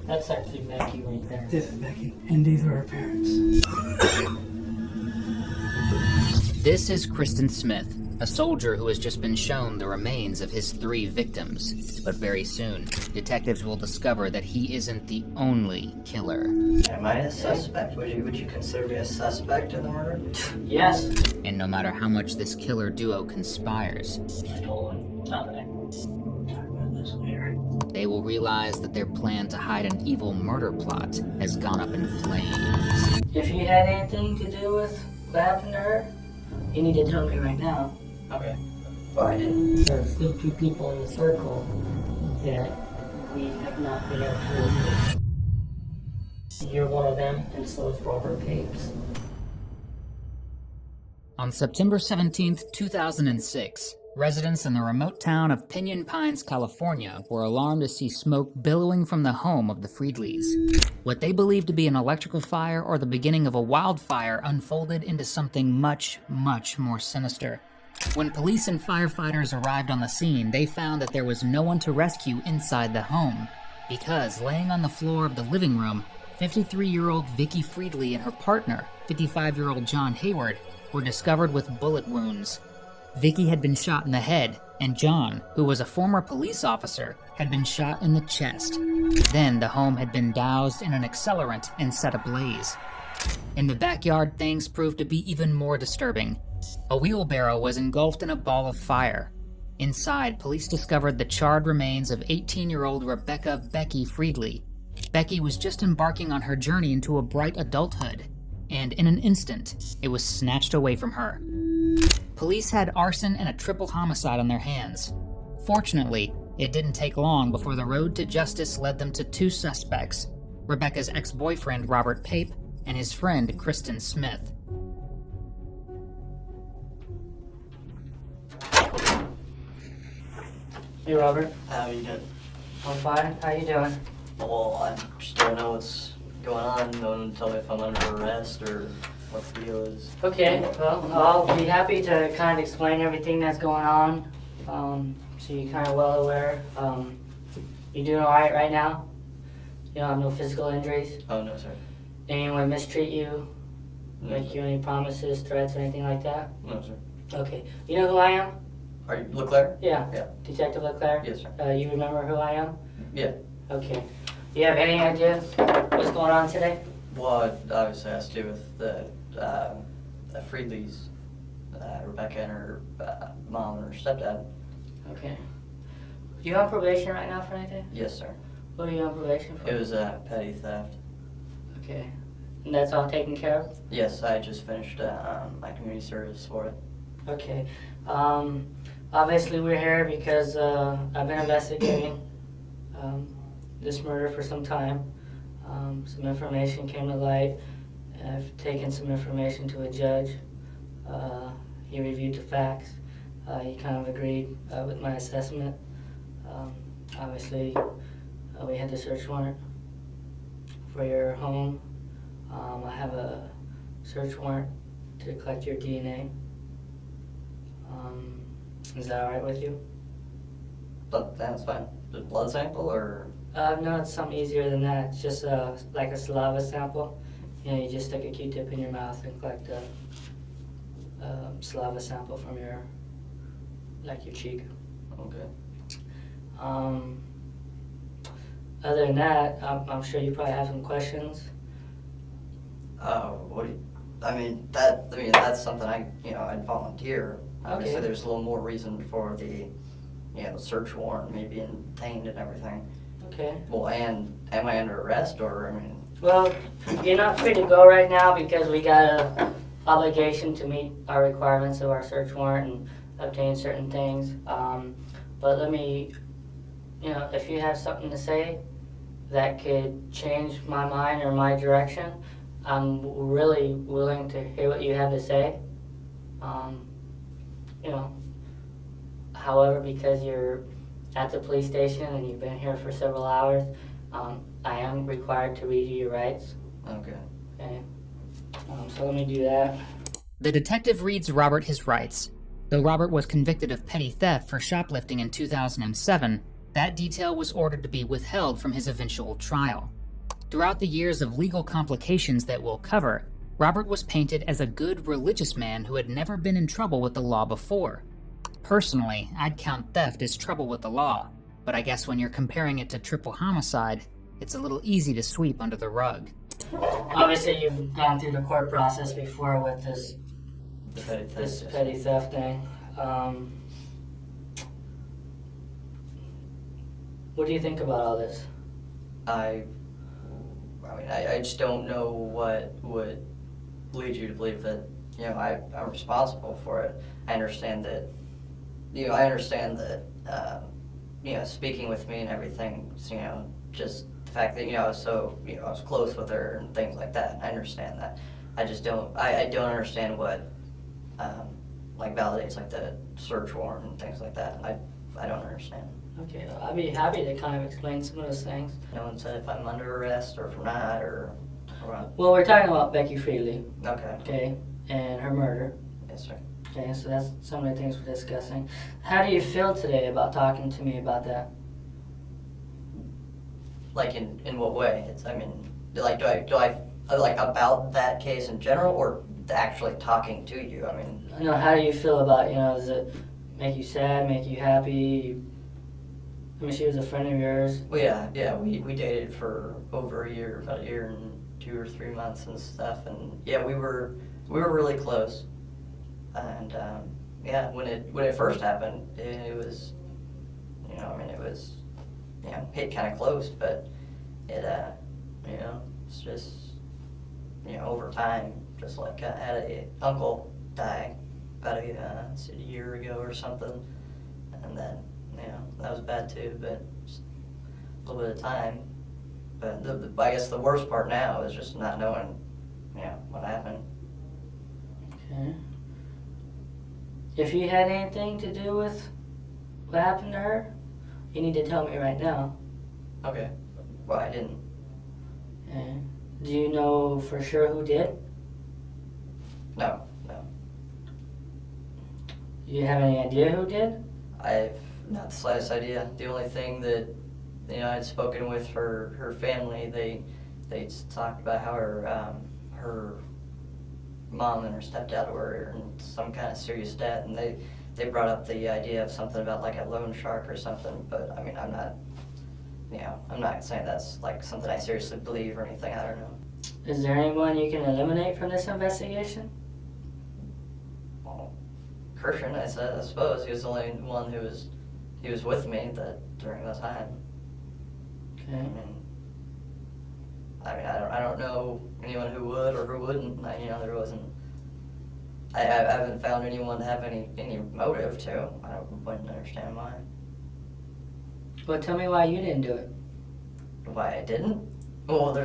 That's actually Becky right there. This is Becky, and these are her parents. This is Kristen Smith, a soldier who has just been shown the remains of his 3 victims. But very soon, detectives will discover that he isn't the only killer. Am I a suspect? Would you consider me a suspect in the murder? Yes. And no matter how much this killer duo conspires, they will realize that their plan to hide an evil murder plot has gone up in flames. If you had anything to do with what happened to her, you need to tell me right now. Okay. Well, I didn't. There's still 2 people in the circle that we have not been able to remove. You're one of them, and so is Robert Papes. On September 17th, 2006, residents in the remote town of Pinyon Pines, California, were alarmed to see smoke billowing from the home of the Friedlis. What they believed to be an electrical fire or the beginning of a wildfire unfolded into something much, much more sinister. When police and firefighters arrived on the scene, they found that there was no one to rescue inside the home, because laying on the floor of the living room, 53-year-old Vicki Friedli and her partner, 55-year-old Jon Hayward, were discovered with bullet wounds. Vicki had been shot in the head, and Jon, who was a former police officer, had been shot in the chest. Then the home had been doused in an accelerant and set ablaze. In the backyard, things proved to be even more disturbing. A wheelbarrow was engulfed in a ball of fire. Inside, police discovered the charred remains of 18-year-old Rebecca Becky Friedli. Becky was just embarking on her journey into a bright adulthood, and in an instant, it was snatched away from her. Police had arson and a triple homicide on their hands. Fortunately, it didn't take long before the road to justice led them to 2 suspects, Rebecca's ex-boyfriend Robert Pape and his friend Kristen Smith. Hey, Robert. How are you doing? I'm fine. How you doing? Well, I just don't know what's going on. No one tell me if I'm under arrest or what the deal is. Okay, well, I'll be happy to kind of explain everything that's going on, so you're kind of well aware. You doing all right now? You don't have no physical injuries? Oh, no, sir. Anyone mistreat you? No, Make sir. you any promises, threats, or anything like that? No, sir. Okay. You know who I am? Are you Leclerc? Yeah. Yeah. Detective Leclerc? Yes, sir. You remember who I am? Yeah. Okay. Do you have any idea what's going on today? Well, it obviously has to do with the Friedlis, Rebecca and her mom and her stepdad. Okay. You on probation right now for anything? Yes, sir. What are you on probation for? It was petty theft. Okay. And that's all taken care of? Yes, I just finished my community service for it. Okay. Obviously we're here because I've been investigating this murder for some time. Some information came to light. I've taken some information to a judge. He reviewed the facts. He kind of agreed with my assessment. Obviously, we had the search warrant for your home. I have a search warrant to collect your DNA. Is that all right with you? But that's fine. The blood sample or? No, it's something easier than that. It's just like a saliva sample. You know, you just stick a Q-tip in your mouth and collect a saliva sample from your cheek. Okay. Other than that, I'm sure you probably have some questions. What do you, that's something I'd volunteer. Obviously, Okay. there's a little more reason for the search warrant, me being detained and everything. Okay. Well, and am I under arrest or, Well, you're not free to go right now because we got a obligation to meet our requirements of our search warrant and obtain certain things. But let me, if you have something to say that could change my mind or my direction, I'm really willing to hear what you have to say. However, because you're at the police station and you've been here for several hours, I am required to read you your rights. Okay. Okay. So let me do that. The detective reads Robert his rights. Though Robert was convicted of petty theft for shoplifting in 2007, that detail was ordered to be withheld from his eventual trial. Throughout the years of legal complications that we'll cover, Robert was painted as a good religious man who had never been in trouble with the law before. Personally, I'd count theft as trouble with the law, but I guess when you're comparing it to triple homicide, it's a little easy to sweep under the rug. Obviously, you've gone through the court process before with this petty theft thing. What do you think about all this? I just don't know what would lead you to believe that, I'm responsible for it. I understand that, speaking with me and everything, just the fact that, I was close with her and things like that. I understand that. I just don't, I don't understand what, validates, the search warrant and things like that. I don't understand. Okay, well, I'd be happy to kind of explain some of those things. No one said if I'm under arrest or if I'm not, or what? Well, we're talking about Vicki Friedli, Okay. okay, and her murder. Yes, sir. Okay, so that's some of the things we're discussing. How do you feel today about talking to me about that? In what way? Do I about that case in general, or actually talking to you? How do you feel about, does it make you sad, make you happy? She was a friend of yours. Well, yeah, we dated for over a year, about a year and 2 or 3 months and stuff, and yeah, we were really close. And when it first happened, it was, it was, hit kind of close, but it, it's just, over time, just I had a uncle die about a year ago or something, and then, that was bad too, but just a little bit of time. But I guess the worst part now is just not knowing, what happened. Okay. If you had anything to do with what happened to her, you need to tell me right now. Okay. Well, I didn't. Okay. Do you know for sure who did? No. You have any idea who did? I've not the slightest idea. The only thing that, I'd spoken with her family, they talked about how her mom and her stepdad were in some kind of serious debt, and they brought up the idea of something about a loan shark or something, but I'm not saying that's something I seriously believe or anything. I don't know. Is there anyone you can eliminate from this investigation? Well, Kirshen, I suppose he was the only one who was with me during that time. Okay. I don't know anyone who would or who wouldn't. There wasn't. I haven't found anyone to have any motive to. I wouldn't understand why. Well, tell me why you didn't do it. Why I didn't? Well,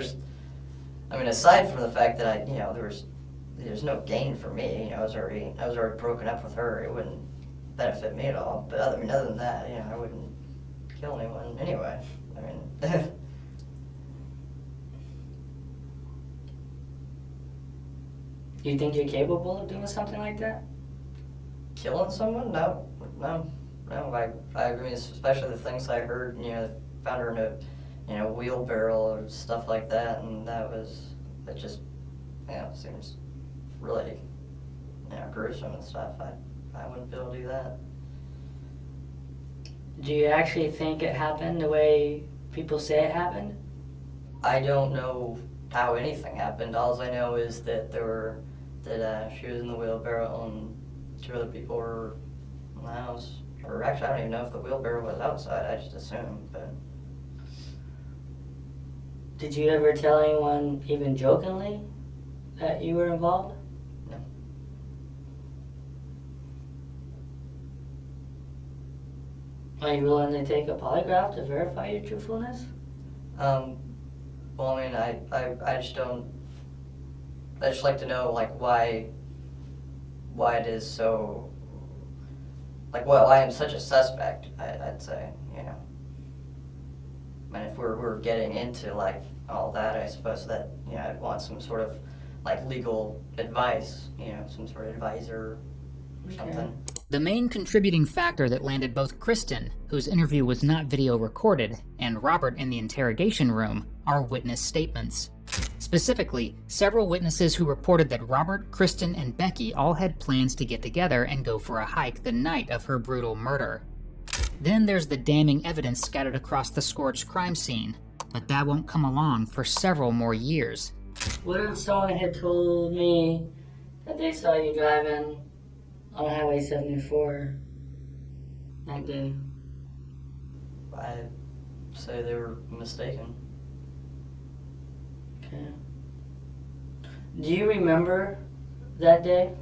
aside from the fact that there's no gain for me. I was already broken up with her. It wouldn't benefit me at all. But other than that, I wouldn't kill anyone anyway. Do you think you're capable of doing something like that? Killing someone? No. Especially the things I heard. Found her in a wheelbarrow or stuff like that, and it just seems really gruesome and stuff. I wouldn't be able to do that. Do you actually think it happened the way people say it happened? I don't know how anything happened. All I know is that she was in the wheelbarrow and 2 other people were in the house. Or actually, I don't even know if the wheelbarrow was outside. I just assumed, but. Did you ever tell anyone, even jokingly, that you were involved? No. Are you willing to take a polygraph to verify your truthfulness? Well, I just don't. I just like to know why it is so. Why I'm such a suspect. I'd say, if we're getting into all that, I suppose that I'd want some sort of legal advice, some sort of advisor or something. The main contributing factor that landed both Kristen, whose interview was not video recorded, and Robert in the interrogation room are witness statements. Specifically, several witnesses who reported that Robert, Kristen, and Becky all had plans to get together and go for a hike the night of her brutal murder. Then there's the damning evidence scattered across the scorched crime scene, but that won't come along for several more years. What if someone had told me that they saw you driving on Highway 74 that day? I'd say they were mistaken. Okay. Do you remember that day?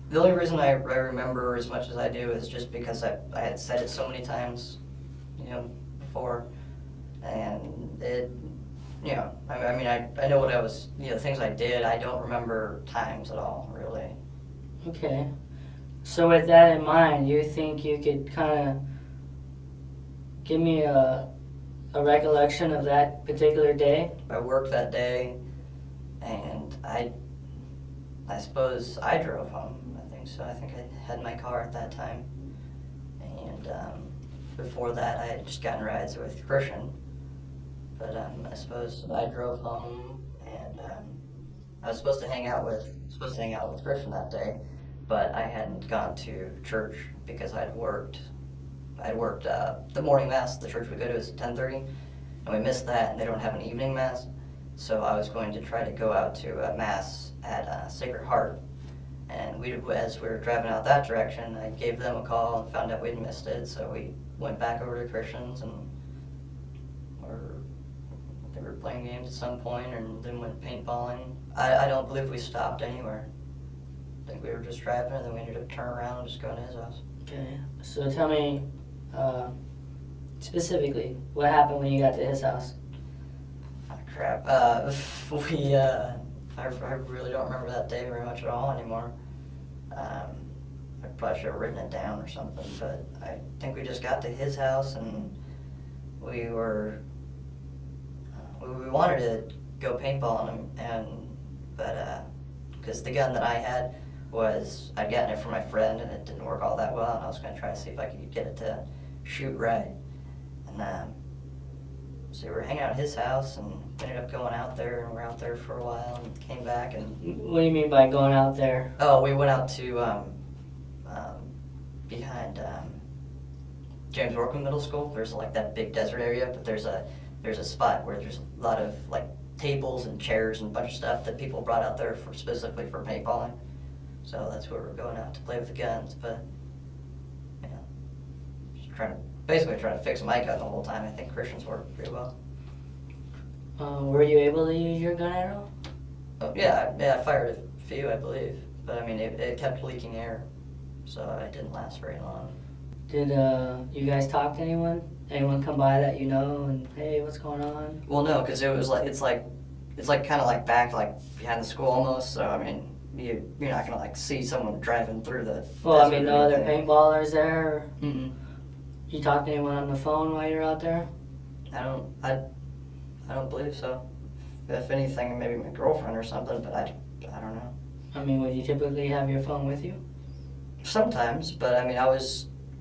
The only reason I remember as much as I do is just because I had said it so many times, before, and it, I know what I was, things I did. I don't remember times at all, really. Okay. So with that in mind, you think you could kind of give me a recollection of that particular day? I worked that day, and I suppose I drove home. So I think I had my car at that time, and before that I had just gotten rides with Christian, but I suppose I drove home, and I was supposed to hang out with Christian that day, but I hadn't gone to church because I'd worked the morning mass. The church we go to is at 10:30, and we missed that, and they don't have an evening mass, so I was going to try to go out to a mass at Sacred Heart. And as we were driving out that direction, I gave them a call and found out we'd missed it, so we went back over to Christian's, and they were playing games at some point, and then went paintballing. I don't believe we stopped anywhere. I think we were just driving, and then we ended up turning around and just going to his house. Okay, so tell me specifically what happened when you got to his house. Oh, crap. I really don't remember that day very much at all anymore. I probably should have written it down or something, but I think we just got to his house, and we wanted to go paintballing him, but because the gun that I had I'd gotten it from my friend, and it didn't work all that well, and I was going to try to see if I could get it to shoot right. And so we were hanging out at his house, and ended up going out there, and we were out there for a while, and came back. And what do you mean by going out there? Oh, we went out to behind James Workman Middle School. There's like that big desert area, but there's a spot where there's a lot of like tables and chairs and a bunch of stuff that people brought out there specifically for paintballing. So that's where we're going out to play with the guns, but just basically trying to fix my gun the whole time. I think Christian's worked pretty well. Were you able to use your gun at all? Oh, yeah, I fired a few, I believe, but I mean, it kept leaking air, so it didn't last very long. Did you guys talk to anyone? Anyone come by that you know, and hey, what's going on? Well, no, because it's kind of like back like behind the school almost. So I mean, you're not gonna like see someone driving through the. Well, I mean, no other paintballers there. Or Mm-mm. You talk to anyone on the phone while you're out there? I don't believe so. If anything, maybe my girlfriend or something, but I don't know. I mean, would you typically have your phone with you? Sometimes, but I mean,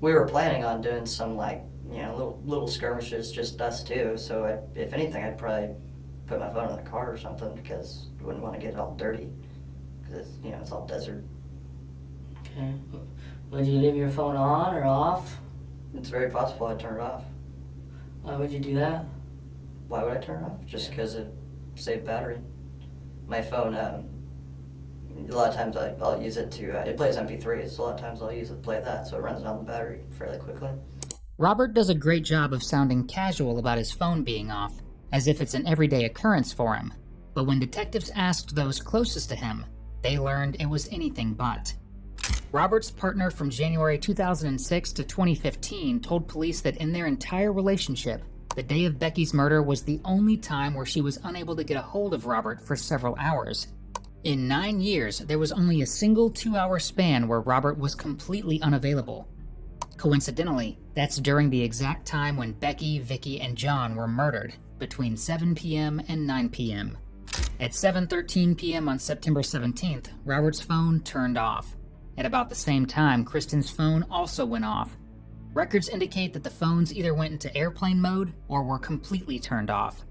we were planning on doing some like, little skirmishes, just us two. So if anything, I'd probably put my phone in the car or something, because I wouldn't want to get it all dirty, because it's all desert. Okay. Would you leave your phone on or off? It's very possible I'd turn it off. Why would you do that? Why would I turn it off? Just because it saved battery. My phone, a lot of times I'll use it to, it plays MP3s, so a lot of times I'll use it to play that, so it runs down the battery fairly quickly. Robert does a great job of sounding casual about his phone being off, as if it's an everyday occurrence for him. But when detectives asked those closest to him, they learned it was anything but. Robert's partner from January 2006 to 2015 told police that in their entire relationship, the day of Becky's murder was the only time where she was unable to get a hold of Robert for several hours. In 9 years, there was only a single 2-hour span where Robert was completely unavailable. Coincidentally, that's during the exact time when Becky, Vicki, and Jon were murdered, between 7 p.m. and 9 p.m. At 7:13 p.m. on September 17th, Robert's phone turned off. At about the same time, Kristen's phone also went off. Records indicate that the phones either went into airplane mode or were completely turned off.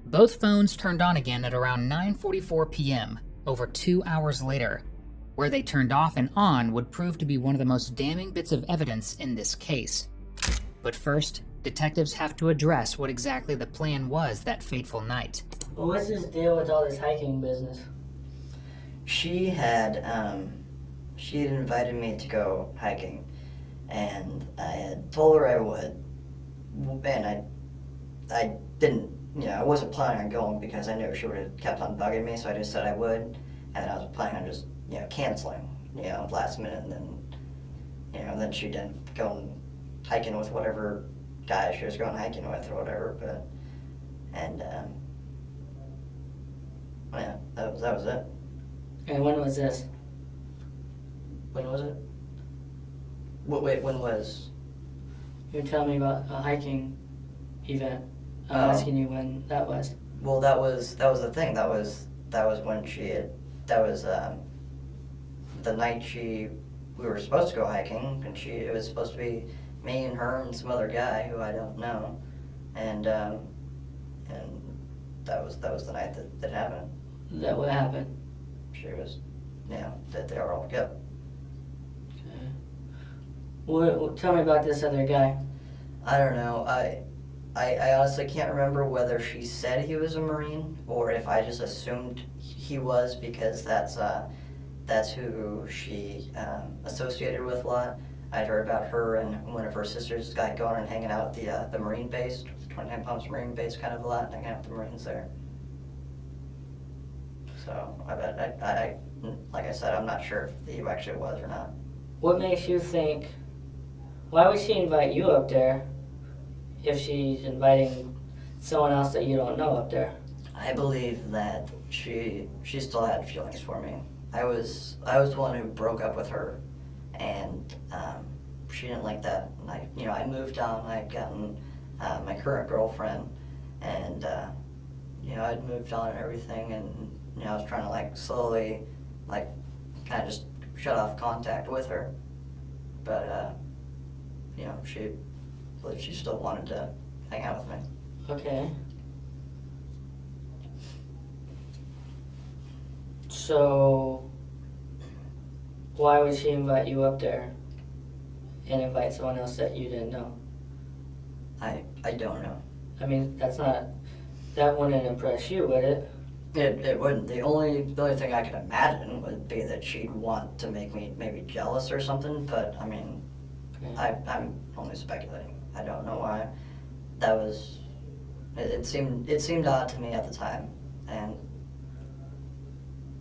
Both phones turned on again at around 9:44 p.m., over 2 hours later. Where they turned off and on would prove to be one of the most damning bits of evidence in this case. But first, detectives have to address what exactly the plan was that fateful night. Well, what's this deal with all this hiking business? She had invited me to go hiking, and I had told her I would, and I didn't, I wasn't planning on going because I knew she would have kept on bugging me, so I just said I would, and then I was planning on just, canceling, last minute, and then she didn't go hiking with whatever guy she was going hiking with or whatever, that was it. And when was this? When was it? Wait, when was? You're telling me about a hiking event. I'm Oh. asking you when that was. Well, that was the thing. That was when that was the night we were supposed to go hiking, and it was supposed to be me and her and some other guy who I don't know, and that was the night that happened. That what happened? She was, that they were all together. Okay. Well, tell me about this other guy. I don't know. I honestly can't remember whether she said he was a Marine or if I just assumed he was, because that's who she associated with a lot. I'd heard about her and one of her sisters got going and hanging out at the Marine base, 29 Palms Marine base, kind of a lot, hanging out with the Marines there. So I like I said, I'm not sure if he actually was or not. What makes you think? Why would she invite you up there if she's inviting someone else that you don't know up there? I believe that she still had feelings for me. I was the one who broke up with her, and she didn't like that. And I moved on. I'd gotten my current girlfriend, and I'd moved on and everything, and I was trying to slowly kind of just shut off contact with her, but she still wanted to hang out with me. Okay. So, why would she invite you up there and invite someone else that you didn't know? I don't know. I mean, that wouldn't impress you, would it? It wouldn't. The only thing I could imagine would be that she'd want to make me maybe jealous or something, but I mean, Okay. I'm only speculating. I don't know why. That was, it seemed odd to me at the time, and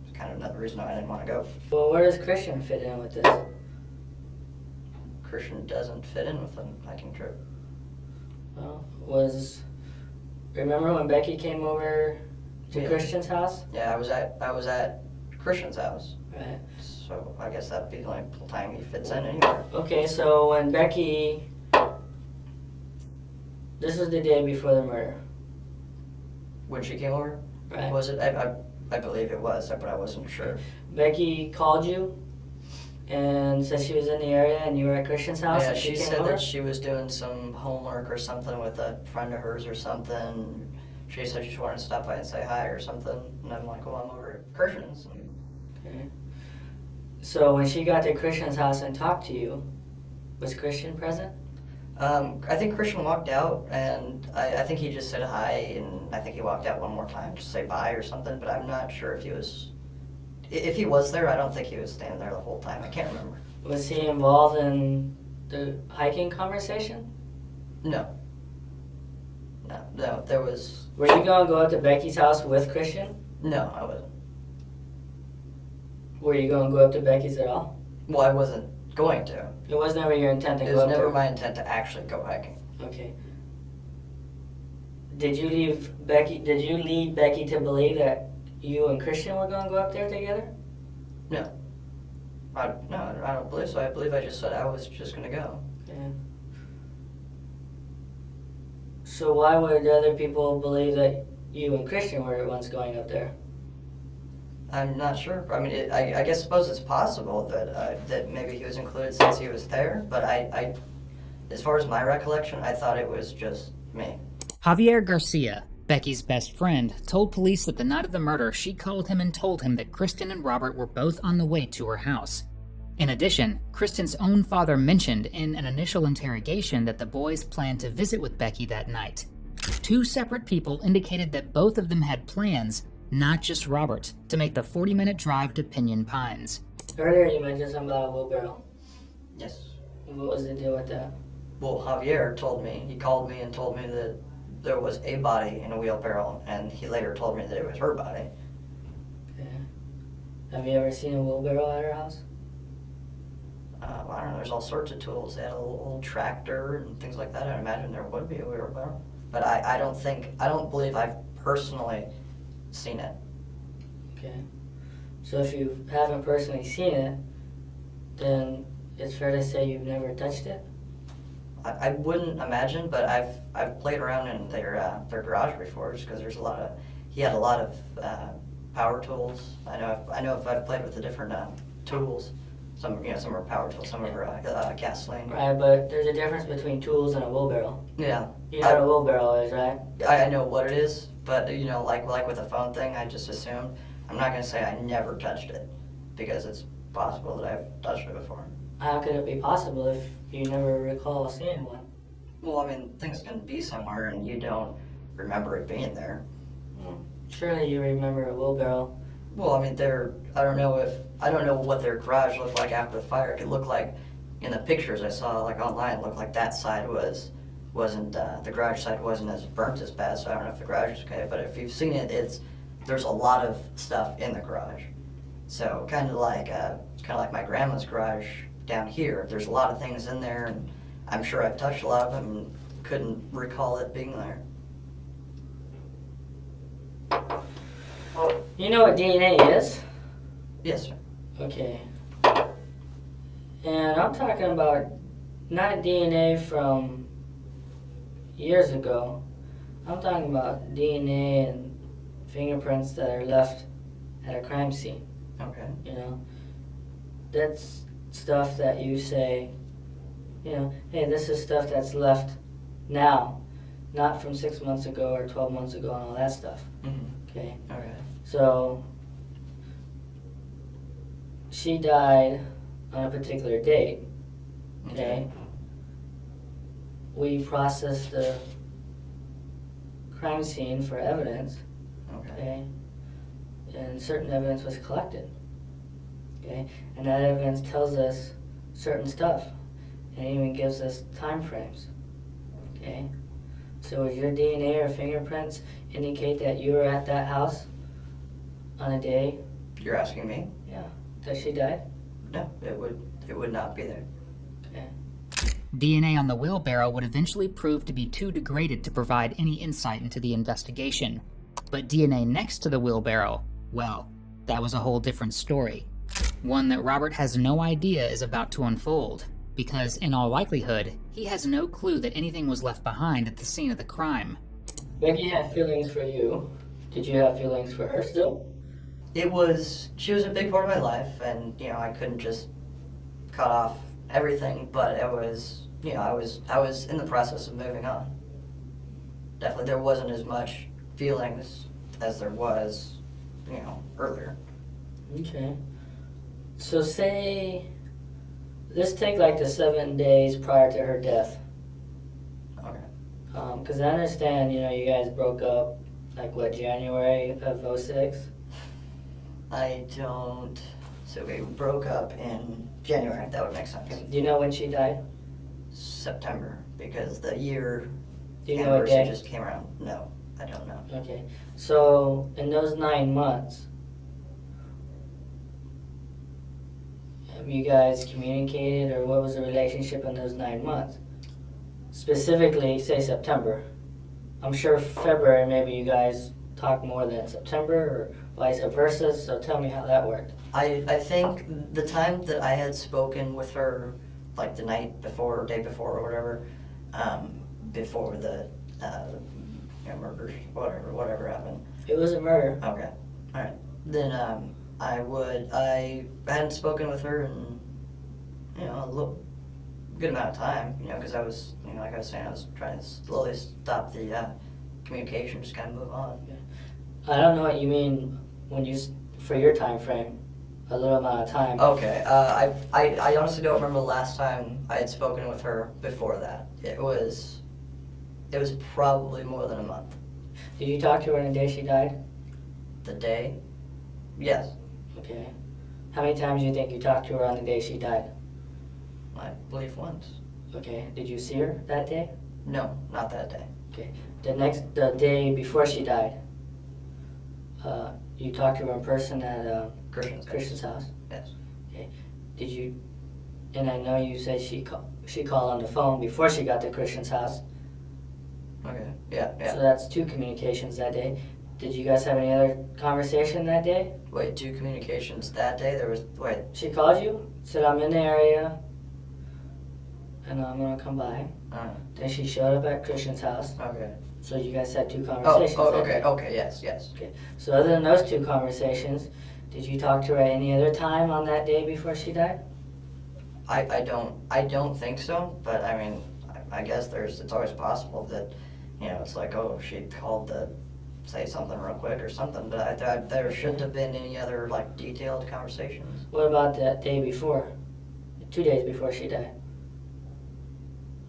it's kind of another reason why I didn't want to go. Well, where does Christian fit in with this? Christian doesn't fit in with a hiking trip. Well, remember when Becky came over to Yeah. Christian's house? Yeah, I was at Christian's house, Right. so I guess that'd be the only time he fits in anywhere. Okay, so when Becky, this was the day before the murder, When she came over, right? was it? I believe it was, but I wasn't sure. Becky called you and said she was in the area and you were at Christian's house. Yeah, and she came said over? that she was doing some homework or something with a friend of hers or something. She said she just wanted to stop by and say hi or something, and I'm like, well, I'm over at Christian's. Okay. So when she got to Christian's house and talked to you, was Christian present? I think Christian walked out, and I think he just said hi, and I think he walked out one more time to say bye or something, but I'm not sure if he was... If he was there, I don't think he was standing there the whole time. I can't remember. Was he involved in the hiking conversation? No, there was... Were you going to go up to Becky's house with Christian? No, I wasn't. Were you going to go up to Becky's at all? Well, I wasn't going to. It was never your intent to It go was up never there? my intent to actually go hiking. Okay. Did you lead Becky to believe that you and Christian were going to go up there together? No, I don't believe so. I believe I just said I was just going to go. Okay. So why would other people believe that you and Christian were the ones going up there? I'm not sure. I mean, I suppose it's possible that that maybe he was included since he was there, but as far as my recollection, I thought it was just me. Javier Garcia, Becky's best friend, told police that the night of the murder, she called him and told him that Kristen and Robert were both on the way to her house. In addition, Kristen's own father mentioned in an initial interrogation that the boys planned to visit with Becky that night. Two separate people indicated that both of them had plans, not just Robert, to make the 40-minute drive to Pinyon Pines. Earlier you mentioned something about a wheelbarrow. Yes. What was the deal with that? Well, Javier told me, he called me and told me that there was a body in a wheelbarrow, and he later told me that it was her body. Okay. Have you ever seen a wheelbarrow at her house? I don't know, there's all sorts of tools. They had a little tractor and things like that. I imagine there would be a wheelbarrow. But I don't believe I've personally seen it. Okay. So if you haven't personally seen it, then it's fair to say you've never touched it? I wouldn't imagine, but I've played around in their garage before, just because he had a lot of power tools. I know if I've played with the different tools. Some are power tools, some are gasoline. Right, but there's a difference between tools and a wheelbarrow. Yeah. You know what a wheelbarrow is, right? I know what it is, but like with the phone thing, I just assumed. I'm not gonna say I never touched it, because it's possible that I've touched it before. How could it be possible if you never recall seeing one? Well, I mean, things can be somewhere and you don't remember it being there. Surely you remember a wheelbarrow. Well, I mean, I don't know what their garage looked like after the fire. It could look like, in the pictures I saw like online, it looked like that side wasn't the garage side wasn't as burnt as bad. So I don't know if the garage is okay. But if you've seen it, there's a lot of stuff in the garage. So kind of like my grandma's garage down here. There's a lot of things in there, and I'm sure I've touched a lot of them and couldn't recall it being there. You know what DNA is? Yes, sir. Okay. And I'm talking about not DNA from years ago. I'm talking about DNA and fingerprints that are left at a crime scene. Okay. You know, that's stuff that you say, hey, this is stuff that's left now, not from 6 months ago or 12 months ago and all that stuff. Mm-hmm. Okay. Okay. So she died on a particular date. Okay. We processed the crime scene for evidence. Okay. And certain evidence was collected. Okay. And that evidence tells us certain stuff, and it even gives us time frames. Okay. So would your DNA or fingerprints indicate that you were at that house on a day? You're asking me? Yeah. That she died? No, it would not be there. Okay. DNA on the wheelbarrow would eventually prove to be too degraded to provide any insight into the investigation. But DNA next to the wheelbarrow, well, that was a whole different story. One that Robert has no idea is about to unfold, because in all likelihood, he has no clue that anything was left behind at the scene of the crime. Becky had feelings for you. Did you have feelings for her still? She was a big part of my life, and, I couldn't just cut off everything, but it was, I was in the process of moving on. Definitely there wasn't as much feelings as there was, earlier. Okay. So let's take like the 7 days prior to her death. Okay. Because I understand, you guys broke up, like what, January of 06? So we broke up in January, that would make sense. Do you know when she died? September, because the year Do you know what anniversary day? just came around. No, I don't know. Okay. So in those 9 months, have you guys communicated, or what was the relationship in those 9 months? Specifically, say September. I'm sure February maybe you guys talked more than September, or vice versa, so tell me how that worked. I think the time that I had spoken with her, like the night before or day before or whatever, before the murders, whatever happened. It was a murder. Okay, all right. Then I hadn't spoken with her in good amount of time, because I was, like I was saying, I was trying to slowly stop the communication, just kind of move on. I don't know what you mean when for your time frame, a little amount of time. Okay, I honestly don't remember the last time I had spoken with her before that. It was probably more than a month. Did you talk to her on the day she died? The day? Yes. Okay. How many times do you think you talked to her on the day she died? I believe once. Okay. Did you see her that day? No, not that day. Okay. The day before she died, you talked to her in person at Christian's house? Yes. Okay. Did you, and I know you said she called on the phone before she got to Christian's house. Okay, yeah. So that's 2 communications that day. Did you guys have any other conversation that day? Wait, 2 communications that day? She called you, said I'm in the area, and I'm gonna come by. Then she showed up at Christian's house. Okay. So you guys had 2 conversations. Okay, yes. Okay. So other than those 2 conversations, did you talk to her at any other time on that day before she died? I don't think so, but I mean, I guess it's always possible that, it's like, oh, she called to say something real quick or something, but there shouldn't have been any other, like, detailed conversations. What about that day before? 2 days before she died?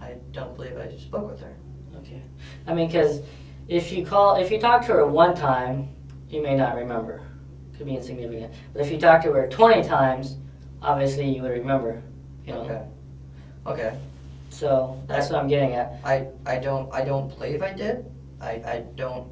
I don't believe I spoke with her. Okay. I mean, because if you talk to her one time, you may not remember. Could be insignificant. But if you talk to her 20 times, obviously you would remember, Okay. So that's what I'm getting at. I don't believe I did. I don't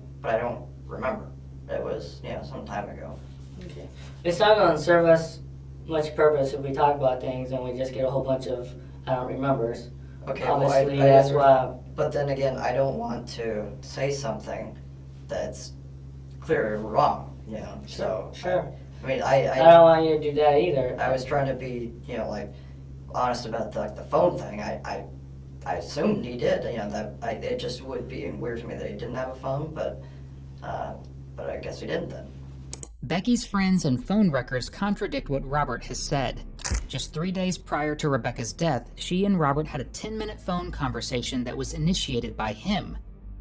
remember. It was, some time ago. Okay. It's not going to serve us much purpose if we talk about things and we just get a whole bunch of I don't remembers. Okay, Obviously, that's why. But then again, I don't want to say something that's clearly wrong, so. Sure. I mean, I don't want you to do that either. I was trying to be, like, honest about the phone thing. I assumed he did, it just would be weird to me that he didn't have a phone, but I guess he didn't then. Becky's friends and phone records contradict what Robert has said. Just 3 days prior to Rebecca's death, she and Robert had a 10-minute phone conversation that was initiated by him.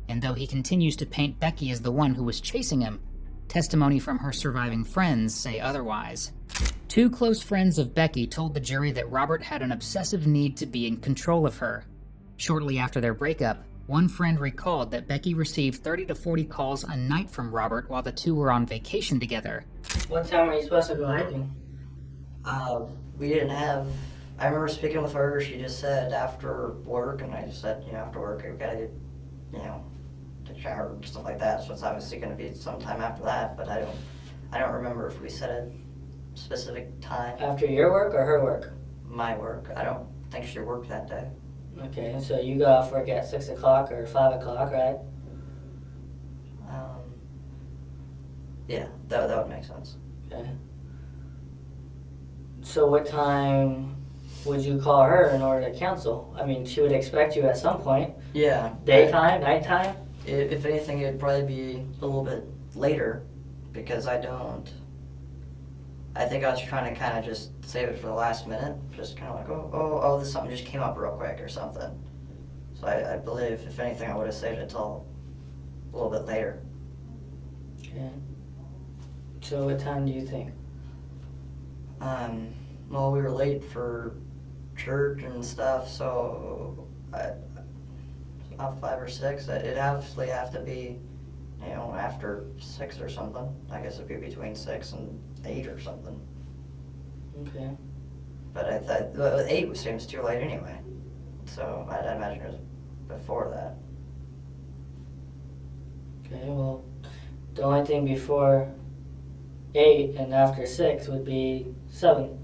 And though he continues to paint Becky as the one who was chasing him, testimony from her surviving friends say otherwise. 2 close friends of Becky told the jury that Robert had an obsessive need to be in control of her. Shortly after their breakup, one friend recalled that Becky received 30 to 40 calls a night from Robert while the 2 were on vacation together. What time were you supposed to go hiking? We didn't have, I remember speaking with her, she just said after work, and I just said, after work, we gotta get, to shower and stuff like that, so it's obviously gonna be sometime after that, but I don't remember if we set a specific time. After your work or her work? My work. I don't think she worked that day. Okay, so you got off work at 6 o'clock or 5 o'clock, right? Yeah, that would make sense. Okay. So what time would you call her in order to cancel? I mean, she would expect you at some point. Yeah. Daytime, nighttime? If anything, it'd probably be a little bit later, because I think I was trying to kind of just save it for the last minute, just kind of like, oh, this something just came up real quick or something. So I believe, if anything, I would have saved it till a little bit later. Okay. So what time do you think? Well, we were late for church and stuff, so about 5 or 6. It'd obviously have to be, after 6 or something. I guess it'd be between 6 and 8 or something. Okay. But I thought 8 seems too late anyway, so I'd imagine it was before that. Okay, well, the only thing before 8 and after 6 would be 7.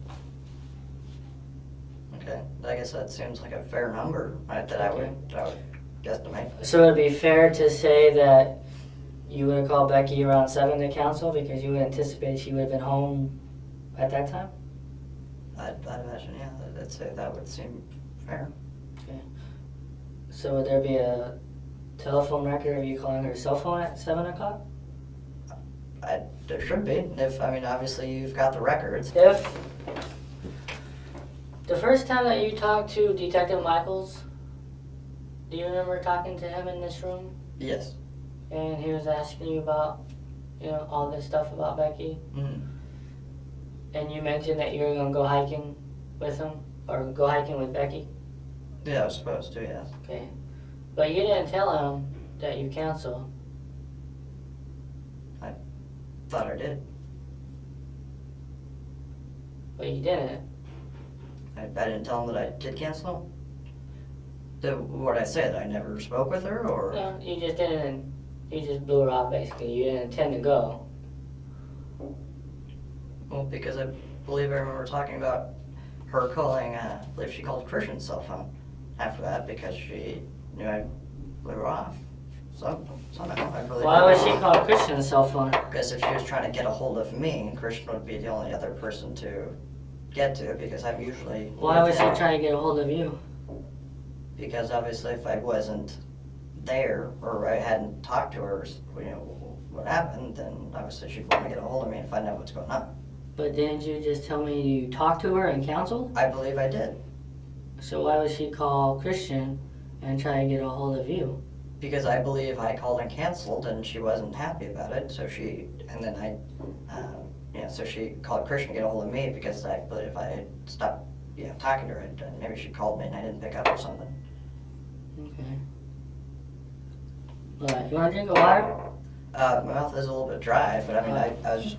Okay, I guess that seems like a fair number that I would guesstimate. So it'd be fair to say that you would have called Becky around 7 to counsel because you would anticipate she would have been home at that time? I'd imagine, yeah, I'd say that would seem fair. Okay. So would there be a telephone record of you calling her cell phone at 7 o'clock? There should be. Obviously you've got the records. If The first time that you talked to Detective Michaels, do you remember talking to him in this room? Yes. And he was asking you about, all this stuff about Becky? Mm-hmm. And you mentioned that you were going to go hiking with him? Or go hiking with Becky? Yeah, I was supposed to, yes. Okay. But you didn't tell him that you canceled. Thought I did. But you didn't. I didn't tell him that I did cancel. What I said, I never spoke with her, or? No, you just didn't. You just blew her off, basically. You didn't intend to go. Well, because I believe I remember talking about her calling, I believe she called Christian's cell phone after that because she knew I blew her off. Somehow, I believe. Why would she call Christian's cell phone? Because if she was trying to get a hold of me, Christian would be the only other person to get to, because I'm usually... Why was she trying to get a hold of you? Because obviously if I wasn't there, or I hadn't talked to her, what happened, then obviously she'd want to get a hold of me and find out what's going on. But didn't you just tell me you talked to her and counseled? I believe I did. So why would she call Christian and try to get a hold of you? Because I believe I called and canceled and she wasn't happy about it, so she called Christian to get a hold of me because I believe if I had stopped talking to her, maybe she called me and I didn't pick up or something. Okay. Alright, you want to drink of water? My mouth is a little bit dry, but I mean, I was just...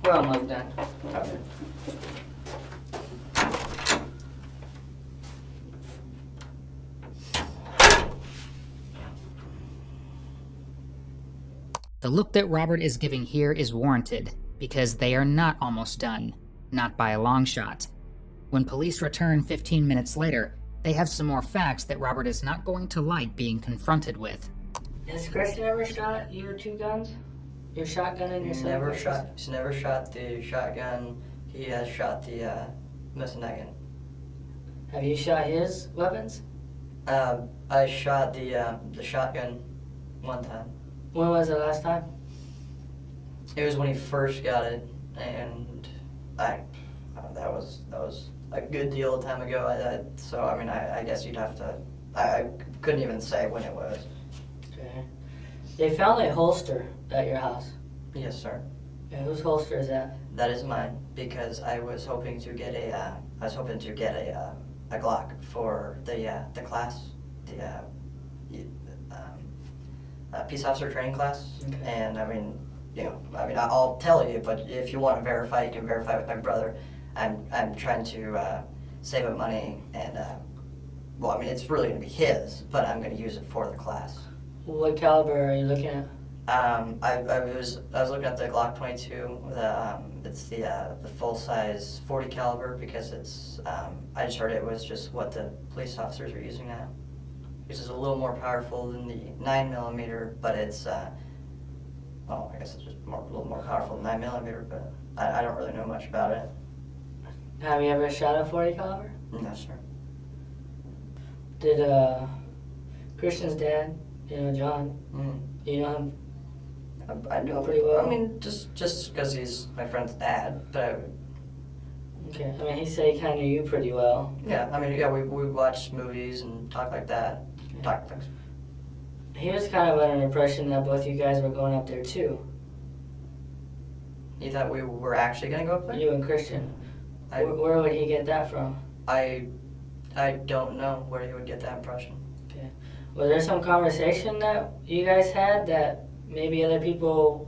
We're almost done. Okay. The look that Robert is giving here is warranted, because they are not almost done. Not by a long shot. When police return 15 minutes later, they have some more facts that Robert is not going to like being confronted with. Has Christian ever shot your two guns? Your shotgun and your He's never shot the shotgun. He has shot the Mustang. Have you shot his weapons? I shot the shotgun one time. When was the last time? It was when he first got it, and that was a good deal of time ago. So I mean, I guess you'd have to. I couldn't even say when it was. Okay. They found a holster at your house. Yes, sir. And whose holster is that? That is mine because I was hoping to get a Glock for the class, peace officer training class. Okay. And I mean, I'll tell you, but if you want to verify, you can verify with my brother. I'm trying to save up money, and it's really going to be his, but I'm going to use it for the class. What caliber are you looking at? I was looking at the Glock 22. It's the full size 40 caliber because it's. I just heard it was just what the police officers are using now, which is a little more powerful than the 9mm, but it's. I guess it's just a little more powerful than 9mm, but I don't really know much about it. Have you ever shot a 40 caliber? No, sir. Did Christian's dad, Jon, you know him? I know him pretty well. I mean, just because he's my friend's dad, but. Okay, I mean, he said he kind of knew you pretty well. Yeah, I mean, we watched movies and talk like that. Talk things. He was kind of under an impression that both you guys were going up there too. You thought we were actually going to go up there? You and Christian. Where would he get that from? I don't know where he would get that impression. Okay. Was there some conversation that you guys had that maybe other people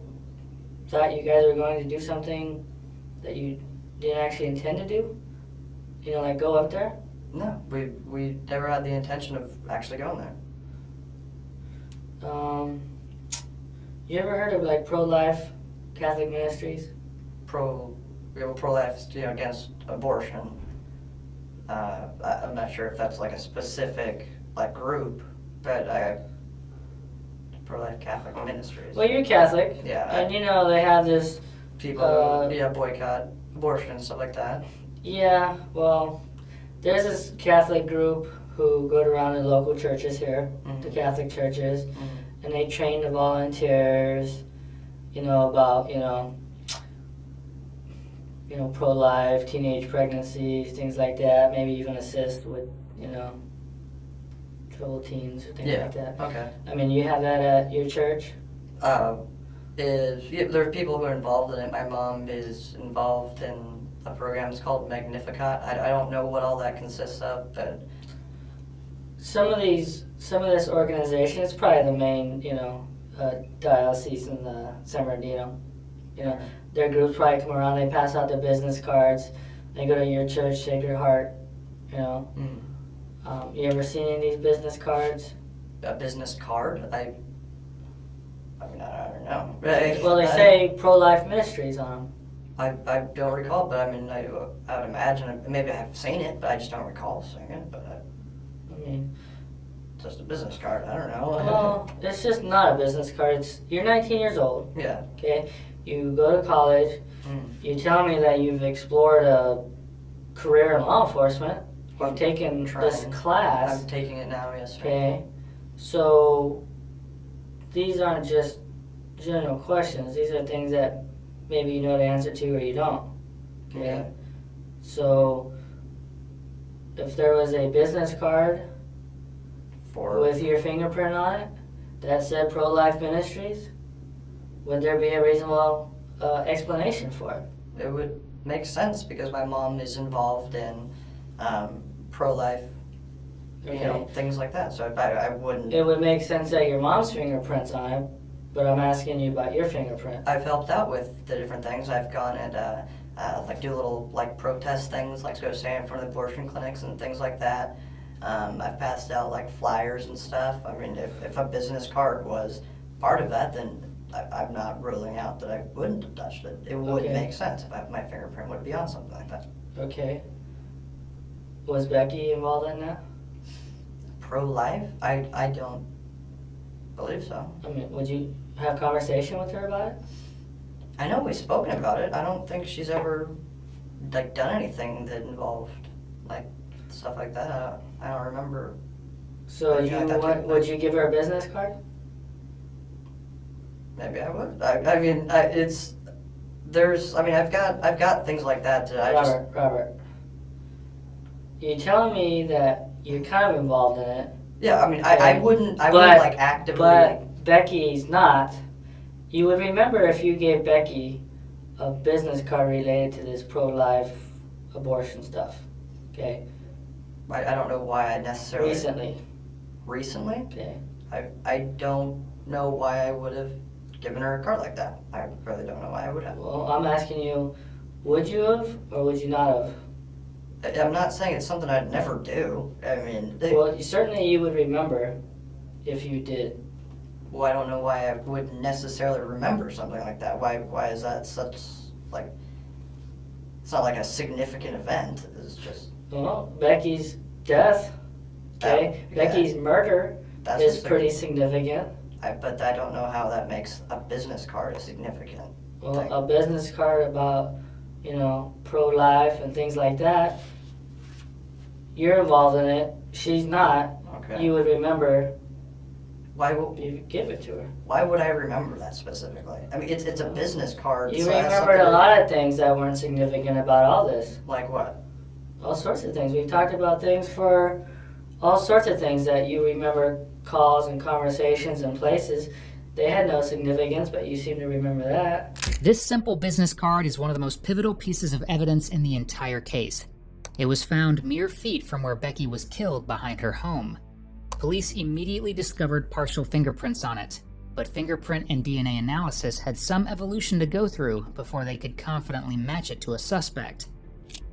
thought you guys were going to do something that you didn't actually intend to do? Like go up there? No, we never had the intention of actually going there. You ever heard of like pro-life Catholic ministries? Pro-life, against abortion. I'm not sure if that's like a specific group, but pro-life Catholic ministries. Well, you're Catholic. Yeah. And they have this. People boycott abortion and stuff like that. Yeah, well, there's this Catholic group who go around the local churches here, the Catholic churches, and they train the volunteers, about, pro-life, teenage pregnancies, things like that. Maybe even assist with, troubled teens or things like that. Okay. I mean, you have that at your church? There are people who are involved in it. My mom is involved in a program. It's called Magnificat. I don't know what all that consists of, but Some of this organization is probably the main, diocese in San Bernardino. Their groups probably come around, they pass out their business cards, they go to your church, Sacred Heart, You ever seen any of these business cards? a business card. I don't know. Well, they say pro-life ministries on them. I don't recall, but I would imagine maybe I've seen it, but I just don't recall seeing it. But I mean, it's just a business card. I don't know. well, it's just not a business card. You're 19 years old, Yeah. okay? You go to college. You tell me that you've explored a career in law enforcement. You've taken this class. I'm taking it now. Yes. Sir. Okay, so these aren't just general questions. These are things that maybe you know the answer to or you don't. Okay. So if there was a business card with your fingerprint on it that said pro-life ministries, would there be a reasonable explanation for it? It would make sense because my mom is involved in pro-life, things like that. So I wouldn't. It would make sense that your mom's fingerprint's on it, but I'm asking you about your fingerprint. I've helped out with the different things. I've gone and do little protest things, like go stand in front of the abortion clinics and things like that. I've passed out flyers and stuff. I mean, if a business card was part of that, then I'm not ruling out that I wouldn't have touched it. It would make sense if my fingerprint would be on something like that. Okay. Was Becky involved in that? Pro-life? I don't believe so. I mean, would you have conversation with her about it? I know we've spoken about it. I don't think she's ever done anything that involved stuff like that. I don't remember. So would you give her a business card? Maybe I would. I've got things like that that Robert, you telling me that you're kind of involved in it? Yeah, I wouldn't actively. But Becky's not. You would remember if you gave Becky a business card related to this pro-life abortion stuff, okay? I don't know why I necessarily. Recently? Okay. Okay. I don't know why I would have given her a card like that. I really don't know why I would have. Well, I'm asking you, would you have or would you not have? I'm not saying it's something I'd never do. Well, certainly you would remember if you did. Well, I don't know why I would necessarily remember something like that. Why is that such, it's not like a significant event. It's just... Well, Becky's death, okay? Becky's murder is pretty significant. But I don't know how that makes a business card significant. Well, a business card about, pro-life and things like that, you're involved in it, she's not. Okay. You would remember. Why would you give it to her? Why would I remember that specifically? It's a business card. You remembered a lot of things that weren't significant about all this. Like what? All sorts of things. We've talked about things for all sorts of things that you remember, calls and conversations and places. They had no significance, but you seem to remember that. This simple business card is one of the most pivotal pieces of evidence in the entire case. It was found mere feet from where Becky was killed behind her home. Police immediately discovered partial fingerprints on it, but fingerprint and DNA analysis had some evolution to go through before they could confidently match it to a suspect.